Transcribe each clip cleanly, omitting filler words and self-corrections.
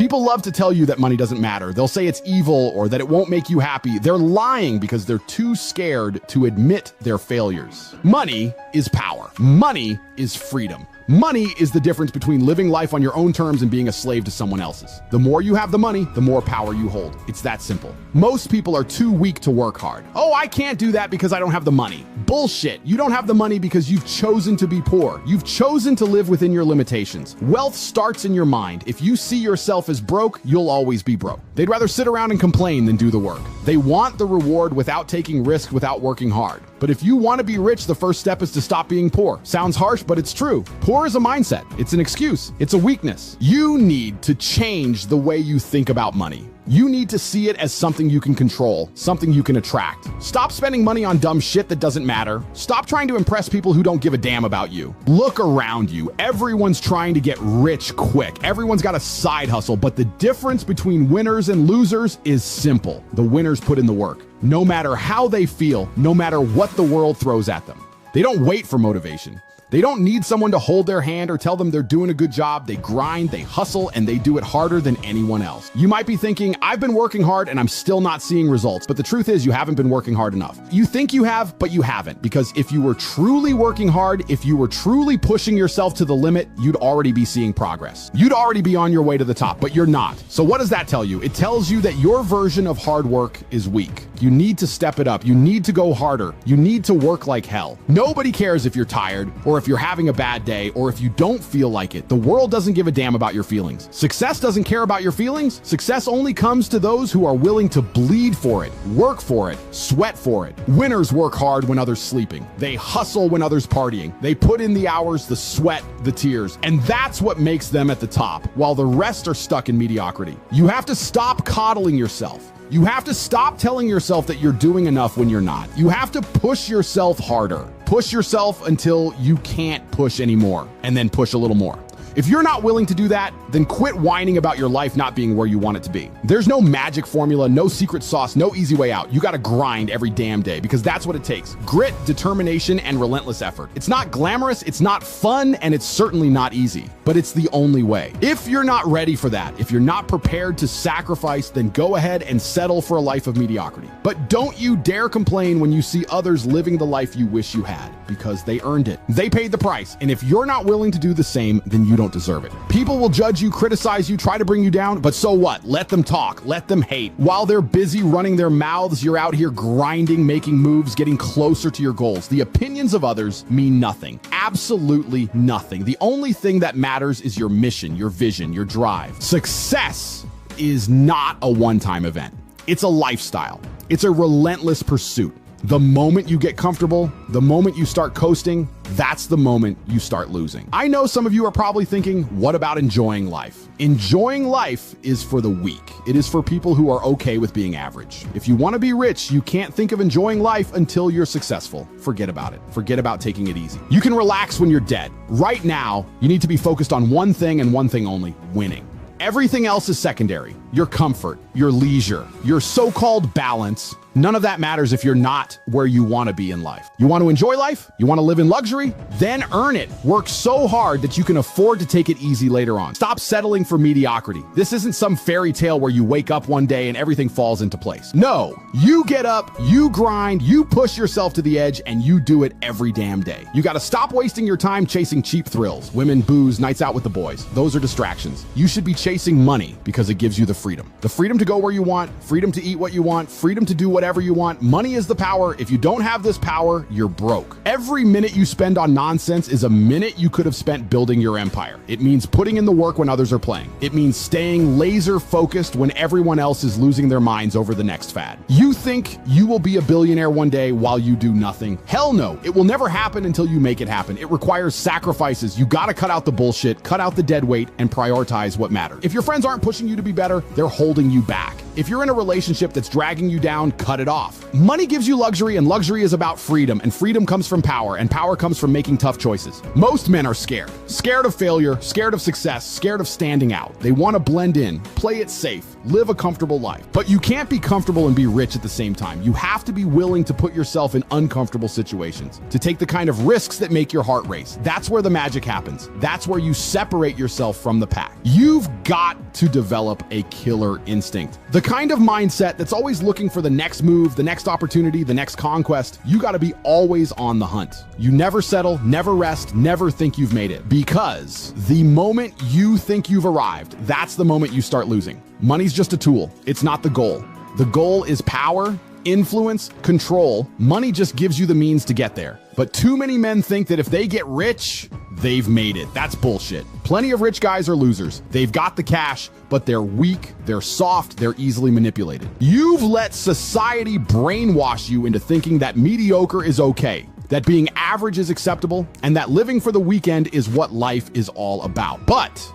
People love to tell you that money doesn't matter. They'll say it's evil or that it won't make you happy. They're lying because they're too scared to admit their failures. Money is power. Money is freedom. Money is the difference between living life on your own terms and being a slave to someone else's. The more you have the money, the more power you hold. It's that simple. Most people are too weak to work hard. Oh, I can't do that because I don't have the money. Bullshit. You don't have the money because you've chosen to be poor. You've chosen to live within your limitations. Wealth starts in your mind. If you see yourself as broke, you'll always be broke. They'd rather sit around and complain than do the work. They want the reward without taking risk, without working hard. But if you want to be rich, the first step is to stop being poor. Sounds harsh, but it's true. Poor is a mindset. It's an excuse. It's a weakness. You need to change the way you think about money. You need to see it as something you can control, something you can attract. Stop spending money on dumb shit that doesn't matter. Stop trying to impress people who don't give a damn about you. Look around you. Everyone's trying to get rich quick. Everyone's got a side hustle, but the difference between winners and losers is simple. The winners put in the work, no matter how they feel, no matter what the world throws at them. They don't wait for motivation. They don't need someone to hold their hand or tell them they're doing a good job. They grind, they hustle, and they do it harder than anyone else. You might be thinking, I've been working hard and I'm still not seeing results. But the truth is, you haven't been working hard enough. You think you have, but you haven't. Because if you were truly working hard, if you were truly pushing yourself to the limit, you'd already be seeing progress. You'd already be on your way to the top, but you're not. So what does that tell you? It tells you that your version of hard work is weak. You need to step it up. You need to go harder. You need to work like hell. Nobody cares if you're tired or if you're having a bad day or if you don't feel like it. The world doesn't give a damn about your feelings. Success doesn't care about your feelings. Success only comes to those who are willing to bleed for it, work for it, sweat for it. Winners work hard when others sleeping. They hustle when others partying. They put in the hours, the sweat, the tears, and that's what makes them at the top, while the rest are stuck in mediocrity. You have to stop coddling yourself. You have to stop telling yourself that you're doing enough when you're not. You have to push yourself harder. Push yourself until you can't push anymore, and then push a little more. If you're not willing to do that, then quit whining about your life not being where you want it to be. There's no magic formula, no secret sauce, no easy way out. You gotta grind every damn day because that's what it takes. Grit, determination, and relentless effort. It's not glamorous, it's not fun, and it's certainly not easy, but it's the only way. If you're not ready for that, if you're not prepared to sacrifice, then go ahead and settle for a life of mediocrity. But don't you dare complain when you see others living the life you wish you had, because they earned it. They paid the price, and if you're not willing to do the same, then you don't deserve it. People will judge you, criticize you, try to bring you down, but so what? Let them talk, let them hate. While they're busy running their mouths, you're out here grinding, making moves, getting closer to your goals. The opinions of others mean nothing. Absolutely nothing. The only thing that matters is your mission, your vision, your drive. Success is not a one-time event. It's a lifestyle. It's a relentless pursuit. The moment you get comfortable, the moment you start coasting, that's the moment you start losing. I know some of you are probably thinking, what about enjoying life? Enjoying life is for the weak. It is for people who are okay with being average. If you want to be rich, you can't think of enjoying life until you're successful. Forget about it. Forget about taking it easy. You can relax when you're dead. Right now, you need to be focused on one thing and one thing only: winning. Everything else is secondary. Your comfort, your leisure, your so-called balance. None of that matters if you're not where you want to be in life. You want to enjoy life? You want to live in luxury? Then earn it. Work so hard that you can afford to take it easy later on. Stop settling for mediocrity. This isn't some fairy tale where you wake up one day and everything falls into place. No, you get up, you grind, you push yourself to the edge, and you do it every damn day. You got to stop wasting your time chasing cheap thrills. Women, booze, nights out with the boys. Those are distractions. You should be chasing money because it gives you the freedom. The freedom to go where you want, freedom to eat what you want, freedom to do whatever you want. Money is the power. If you don't have this power, you're broke. Every minute you spend on nonsense is a minute you could have spent building your empire. It means putting in the work when others are playing. It means staying laser focused when everyone else is losing their minds over the next fad. You think you will be a billionaire one day while you do nothing? Hell no. It will never happen until you make it happen. It requires sacrifices. You gotta cut out the bullshit, cut out the dead weight, and prioritize what matters. If your friends aren't pushing you to be better, they're holding you back. If you're in a relationship that's dragging you down, cut it off. Money gives you luxury, and luxury is about freedom, and freedom comes from power, and power comes from making tough choices. Most men are scared. Scared of failure, scared of success, scared of standing out. They want to blend in, play it safe. Live a comfortable life. But you can't be comfortable and be rich at the same time. You have to be willing to put yourself in uncomfortable situations, to take the kind of risks that make your heart race. That's where the magic happens. That's where you separate yourself from the pack. You've got to develop a killer instinct. The kind of mindset that's always looking for the next move, the next opportunity, the next conquest. You got to be always on the hunt. You never settle, never rest, never think you've made it. Because the moment you think you've arrived, that's the moment you start losing. Money's just a tool. It's not the goal. The goal is power, influence, control. Money just gives you the means to get there. But too many men think that if they get rich, they've made it. That's bullshit. Plenty of rich guys are losers. They've got the cash, but they're weak, they're soft, they're easily manipulated. You've let society brainwash you into thinking that mediocre is okay, that being average is acceptable, and that living for the weekend is what life is all about. But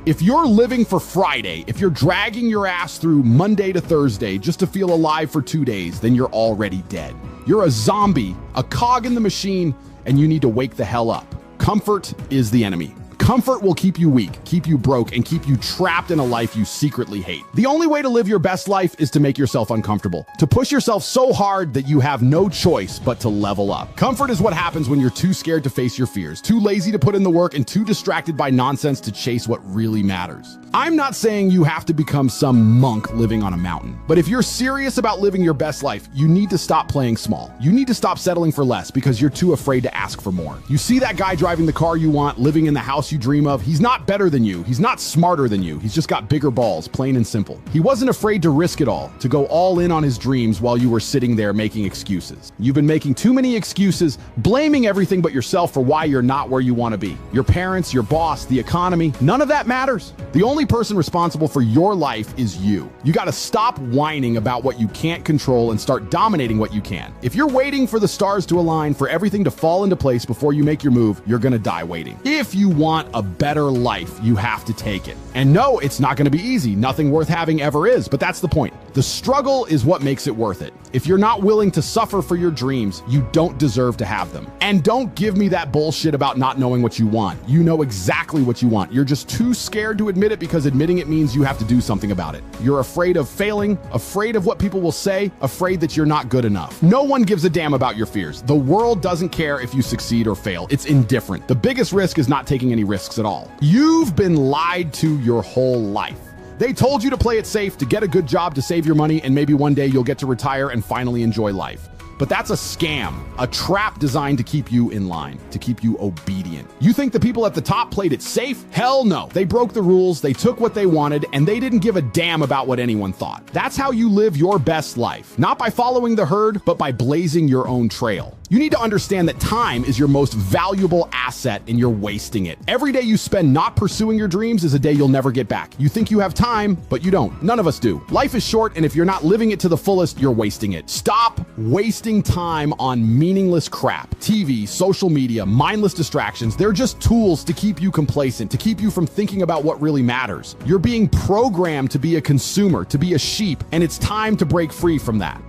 if you're living for Friday, if you're dragging your ass through Monday to Thursday just to feel alive for 2 days, then you're already dead. You're a zombie, a cog in the machine, and you need to wake the hell up. Comfort is the enemy. Comfort will keep you weak, keep you broke, and keep you trapped in a life you secretly hate. The only way to live your best life is to make yourself uncomfortable, to push yourself so hard that you have no choice but to level up. Comfort is what happens when you're too scared to face your fears, too lazy to put in the work, and too distracted by nonsense to chase what really matters. I'm not saying you have to become some monk living on a mountain, but if you're serious about living your best life, you need to stop playing small. You need to stop settling for less because you're too afraid to ask for more. You see that guy driving the car you want, living in the house you dream of? He's not better than you. He's not smarter than you. He's just got bigger balls, plain and simple. He wasn't afraid to risk it all, to go all in on his dreams while you were sitting there making excuses. You've been making too many excuses, blaming everything but yourself for why you're not where you want to be. Your parents, your boss, the economy, none of that matters. The only person responsible for your life is you. You got to stop whining about what you can't control and start dominating what you can. If you're waiting for the stars to align, for everything to fall into place before you make your move, you're going to die waiting. If you want a better life, you have to take it. And no, it's not going to be easy. Nothing worth having ever is, but that's the point. The struggle is what makes it worth it. If you're not willing to suffer for your dreams, you don't deserve to have them. And don't give me that bullshit about not knowing what you want. You know exactly what you want. You're just too scared to admit it because admitting it means you have to do something about it. You're afraid of failing, afraid of what people will say, afraid that you're not good enough. No one gives a damn about your fears. The world doesn't care if you succeed or fail. It's indifferent. The biggest risk is not taking any risks at all. You've been lied to your whole life. They told you to play it safe, to get a good job, to save your money, and maybe one day you'll get to retire and finally enjoy life. But that's a scam, a trap designed to keep you in line, to keep you obedient. You think the people at the top played it safe? Hell no. They broke the rules, they took what they wanted, and they didn't give a damn about what anyone thought. That's how you live your best life. Not by following the herd, but by blazing your own trail. You need to understand that time is your most valuable asset and you're wasting it. Every day you spend not pursuing your dreams is a day you'll never get back. You think you have time, but you don't. None of us do. Life is short, and if you're not living it to the fullest, you're wasting it. Stop wasting time on meaningless crap. TV, social media, mindless distractions, they're just tools to keep you complacent, to keep you from thinking about what really matters. You're being programmed to be a consumer, to be a sheep, and it's time to break free from that.